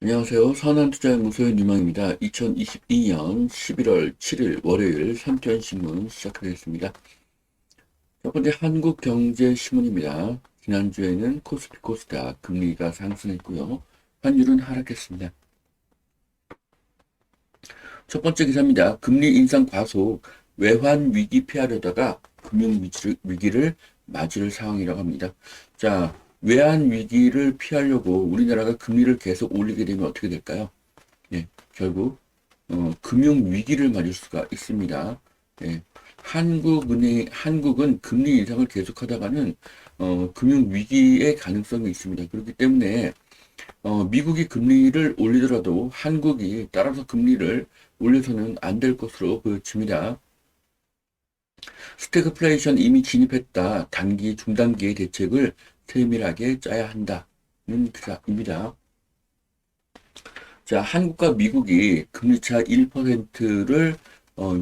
안녕하세요. 선한투자연구소의 유망입니다. 2022년 11월 7일 월요일 산투연신문 시작하겠습니다. 첫 번째 한국경제신문입니다. 지난주에는 코스피 코스닥 금리가 상승했고요. 환율은 하락했습니다. 첫 번째 기사입니다. 금리 인상 과속, 외환 위기 피하려다가 금융 위기를 맞을 상황이라고 합니다. 자, 외환 위기를 피하려고 우리나라가 금리를 계속 올리게 되면 어떻게 될까요? 예, 결국 금융 위기를 맞을 수가 있습니다. 예, 한국은 금리 인상을 계속하다가는 금융 위기의 가능성이 있습니다. 그렇기 때문에 미국이 금리를 올리더라도 한국이 따라서 금리를 올려서는 안 될 것으로 보여집니다. 스태그플레이션 이미 진입했다. 단기, 중단기의 대책을 세밀하게 짜야 한다는 기사입니다. 자, 한국과 미국이 금리차 1%를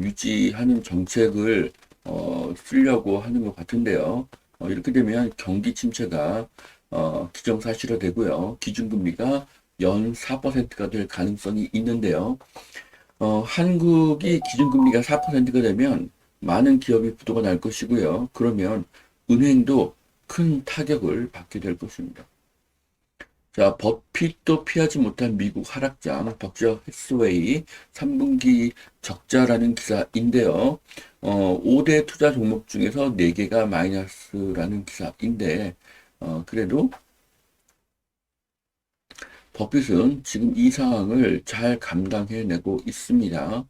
유지하는 정책을 쓰려고 하는 것 같은데요. 이렇게 되면 경기 침체가 기정사실화되고요. 기준금리가 연 4%가 될 가능성이 있는데요. 한국이 기준금리가 4%가 되면 많은 기업이 부도가 날 것이고요. 그러면 은행도 큰 타격을 받게 될 것입니다. 자, 버핏도 피하지 못한 미국 하락장, 벅저 해스웨이 3분기 적자라는 기사인데요. 5대 투자 종목 중에서 4개가 마이너스라는 기사인데, 그래도 버핏은 지금 이 상황을 잘 감당해내고 있습니다.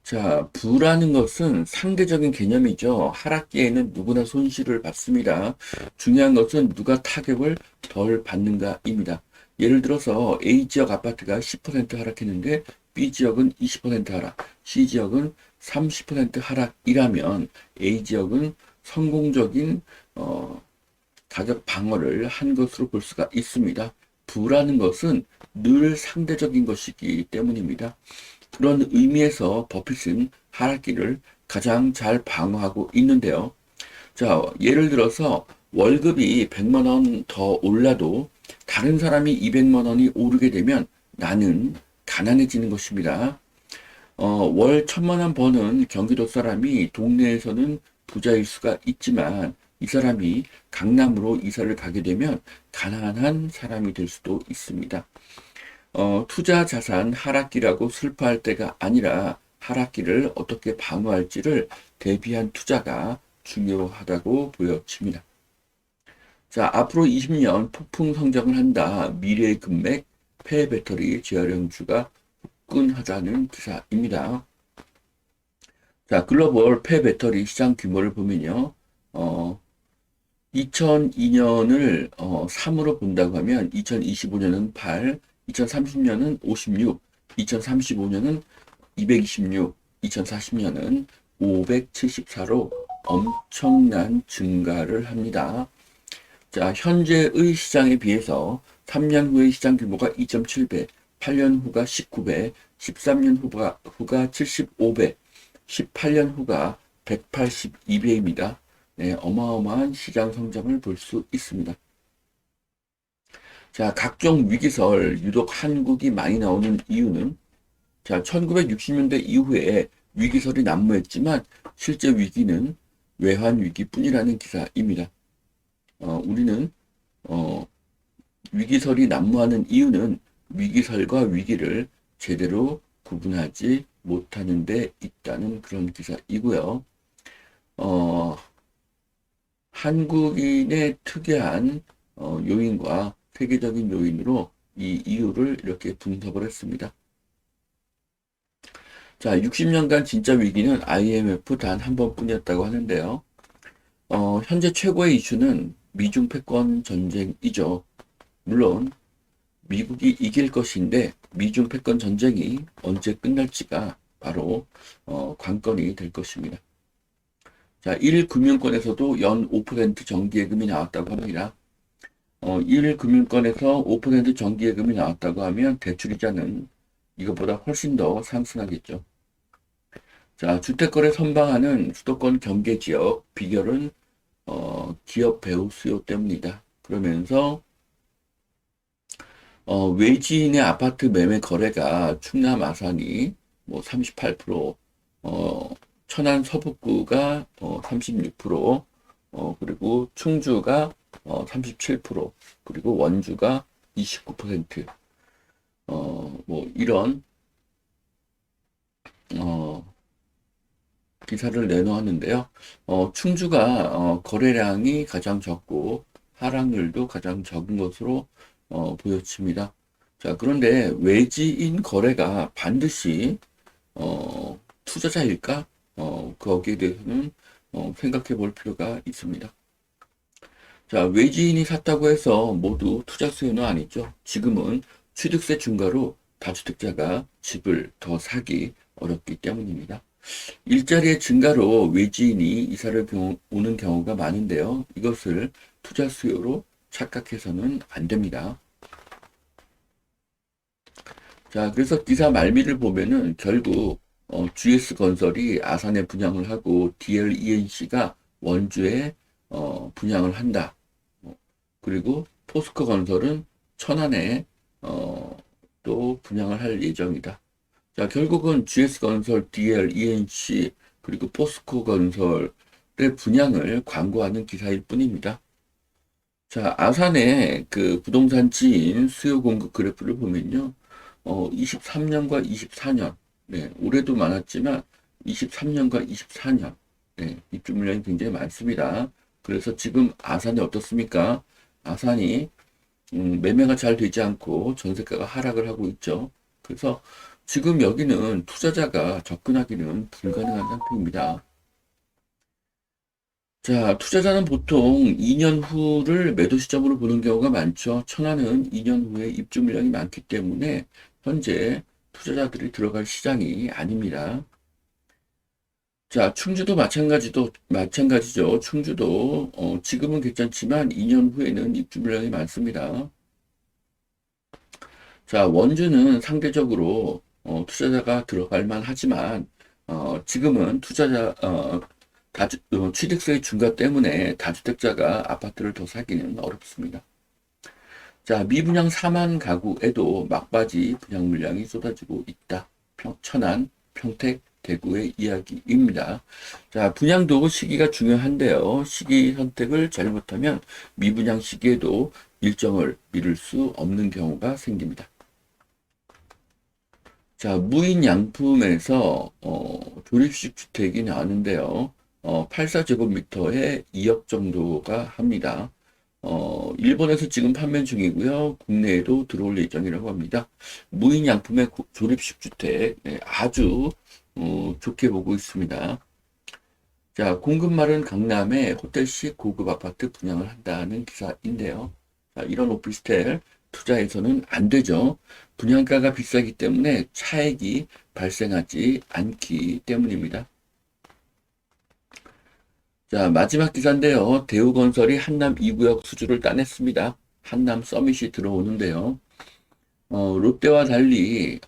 자, 부라는 것은 상대적인 개념이죠. 하락기에는 누구나 손실을 받습니다. 중요한 것은 누가 타격을 덜 받는가입니다. 예를 들어서 A지역 아파트가 10% 하락했는데 B지역은 20% 하락, C지역은 30% 하락이라면 A지역은 성공적인 가격 방어를 한 것으로 볼 수가 있습니다. 부라는 것은 늘 상대적인 것이기 때문입니다. 그런 의미에서 버핏은 하락기를 가장 잘 방어하고 있는데요. 자, 예를 들어서 월급이 100만 원 더 올라도 다른 사람이 200만 원이 오르게 되면 나는 가난해지는 것입니다. 월 1000만 원 버는 경기도 사람이 동네에서는 부자일 수가 있지만 이 사람이 강남으로 이사를 가게 되면 가난한 사람이 될 수도 있습니다. 투자 자산 하락기라고 슬퍼할 때가 아니라 하락기를 어떻게 방어할지를 대비한 투자가 중요하다고 보여집니다. 자, 앞으로 20년 폭풍 성장을 한다. 미래의 금맥, 폐배터리 재활용주가 후끈하다는 기사입니다. 자, 글로벌 폐배터리 시장 규모를 보면요. 2002년을 3으로 본다고 하면 2025년은 8, 2030년은 56, 2035년은 226, 2040년은 574로 엄청난 증가를 합니다. 자, 현재의 시장에 비해서 3년 후의 시장 규모가 2.7배, 8년 후가 19배, 13년 후가 75배, 18년 후가 182배입니다. 네, 어마어마한 시장 성장을 볼 수 있습니다. 자, 각종 위기설, 유독 한국이 많이 나오는 이유는, 자, 1960년대 이후에 위기설이 난무했지만, 실제 위기는 외환 위기뿐이라는 기사입니다. 우리는, 위기설이 난무하는 이유는 위기설과 위기를 제대로 구분하지 못하는 데 있다는 그런 기사이고요. 한국인의 특이한 요인과 세계적인 요인으로 이 이유를 이렇게 분석을 했습니다. 자, 60년간 진짜 위기는 IMF 단 한 번뿐이었다고 하는데요. 현재 최고의 이슈는 미중 패권 전쟁이죠. 물론 미국이 이길 것인데 미중 패권 전쟁이 언제 끝날지가 바로 관건이 될 것입니다. 자, 1금융권에서도 연 5% 정기예금이 나왔다고 합니다. 1금융권에서 5% 정기예금이 나왔다고 하면 대출이자는 이것보다 훨씬 더 상승하겠죠. 자, 주택거래 선방하는 수도권 경계지역 비결은 기업 배후 수요 때문이다. 그러면서 외지인의 아파트 매매 거래가 충남 아산이 뭐 38%, 천안 서북구가 36%, 그리고 충주가 37%, 그리고 원주가 29%, 뭐 이런 어, 기사를 내놓았는데요. 충주가 거래량이 가장 적고 하락률도 가장 적은 것으로 보여집니다. 자, 그런데 외지인 거래가 반드시 투자자일까? 거기에 대해서는 생각해 볼 필요가 있습니다. 자, 외지인이 샀다고 해서 모두 투자 수요는 아니죠. 지금은 취득세 중과로 다주택자가 집을 더 사기 어렵기 때문입니다. 일자리의 증가로 외지인이 오는 경우가 많은데요. 이것을 투자 수요로 착각해서는 안 됩니다. 자, 그래서 기사 말미를 보면은 결국 GS건설이 아산에 분양을 하고 DLENC가 원주에 분양을 한다. 그리고 포스코건설은 천안에 또 분양을 할 예정이다. 자, 결국은 GS건설, DLENC 그리고 포스코건설의 분양을 광고하는 기사일 뿐입니다. 자, 아산의 그 부동산 지인 수요 공급 그래프를 보면요. 23년과 24년, 네, 올해도 많았지만 23년과 24년, 네, 입주 물량이 굉장히 많습니다. 그래서 지금 아산이 어떻습니까? 아산이 매매가 잘 되지 않고 전세가가 하락을 하고 있죠. 그래서 지금 여기는 투자자가 접근하기는 불가능한 상태입니다. 자, 투자자는 보통 2년 후를 매도 시점으로 보는 경우가 많죠. 천안은 2년 후에 입주 물량이 많기 때문에 현재 투자자들이 들어갈 시장이 아닙니다. 자, 충주도 마찬가지죠. 충주도 지금은 괜찮지만 2년 후에는 입주 물량이 많습니다. 자, 원주는 상대적으로 투자자가 들어갈 만하지만 지금은 취득세 중과 때문에 다주택자가 아파트를 더 사기는 어렵습니다. 자, 미분양 4만 가구에도 막바지 분양 물량이 쏟아지고 있다. 천안, 평택, 대구의 이야기입니다. 자, 분양도 시기가 중요한데요. 시기 선택을 잘못하면 미분양 시기에도 일정을 미룰 수 없는 경우가 생깁니다. 자, 무인 양품에서 조립식 주택이 나왔는데요. 84제곱미터에 2억 정도가 합니다. 일본에서 지금 판매 중이고요. 국내에도 들어올 예정이라고 합니다. 무인 양품의 조립식 주택, 네, 아주 좋게 보고 있습니다. 자, 공급 마른 강남에 호텔식 고급 아파트 분양을 한다는 기사인데요. 자, 이런 오피스텔 투자해서는 안 되죠. 분양가가 비싸기 때문에 차익이 발생하지 않기 때문입니다. 자, 마지막 기사인데요. 대우건설이 한남 2구역 수주를 따냈습니다. 한남 서밋이 들어오는데요. 롯데와 달리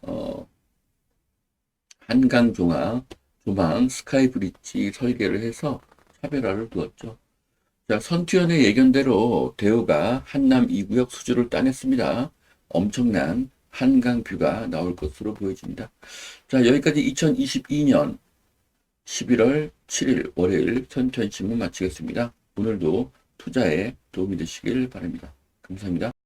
조망, 스카이브리지 설계를 해서 차별화를 두었죠. 자, 선투연의 예견대로 대우가 한남 2구역 수주를 따냈습니다. 엄청난 한강 뷰가 나올 것으로 보여집니다. 자, 여기까지 2022년 11월 7일 월요일 선투연신문 마치겠습니다. 오늘도 투자에 도움이 되시길 바랍니다. 감사합니다.